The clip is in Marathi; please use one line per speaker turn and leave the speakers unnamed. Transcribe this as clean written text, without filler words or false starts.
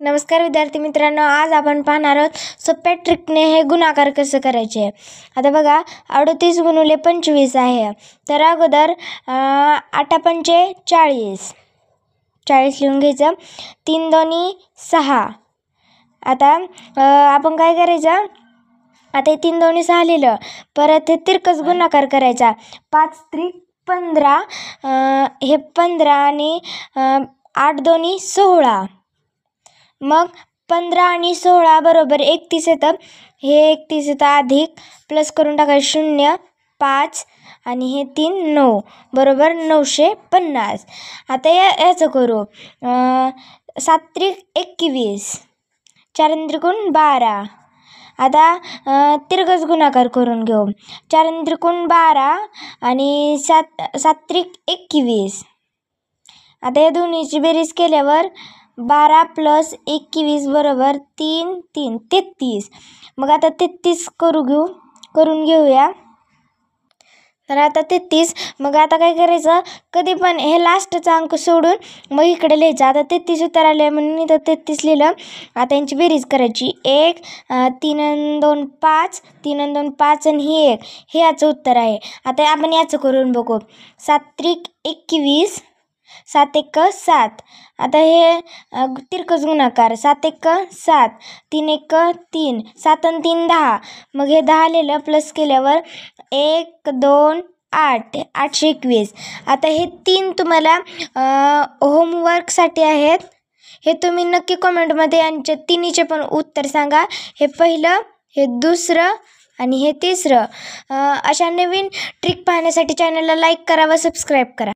नमस्कार विद्यार्थी मित्रांनो, आज आपण पाहणार आहोत सोप्या ट्रिकने हे गुणाकार कसं करायचे. आता बघा, 38 गुणिले 25 आहे. तर अगोदर 8 पंचे 40, 40 लिहून घ्यायचं. 3 दोन्ही 6. आता आपण काय करायचं, आता हे 3 दोन्ही 6 लिहिलं, परत हे तिरकस गुणाकार करायचा. 5 त्रिक 15, हे 15 आणि 8 दोन्ही 16. मग 15 आणि 16 बरोबर 31 येतं. हे 31 येतं, अधिक प्लस करून टाकायचं 0, 5 आणि हे 3 9 बरोबर 950. आता याचं करू. 7 त्रिक 21, 4 त्रिकोण 12. आता तिरकस गुणाकार करून घेऊ. 4 त्रिकोण 12 आणि 7 त्रिक 21. आता या दोन्हीची बेरीज केल्यावर 12 प्लस 21 बरोबर 3 3 33. मग आता 33 करून घेऊया. तर आता 33. मग आता काय करायचं, कधी पण हे लास्टचा अंक सोडून मग इकडे लिहायचं. आता 33 उत्तर आले म्हणून इथं 33 लिहिलं. आता यांची बेरीज करायची. 1 3 आणि 2 5, 3 आणि 2 5 आणि ही 1, हे याचं उत्तर आहे. आता आपण याचं करून बघू. 7 त्रिक 21, 7 1 7. आता हे तिरकस गुणाकार. 7 1 7, 3 1 3, 7 आणि 3 10. मग हे 10 लिहिलं, प्लस केल्यावर 1 2 8, 821. आता हे 3 तुम्हाला होमवर्कसाठी आहेत. हे तुम्ही नक्की कमेंटमध्ये यांच्या तिन्हीचे पण उत्तर सांगा. हे पहिलं, हे दुसरं आणि हे तिसरं. अशा नवीन ट्रिक पाहण्यासाठी चॅनलला लाईक करा व सबस्क्राईब करा.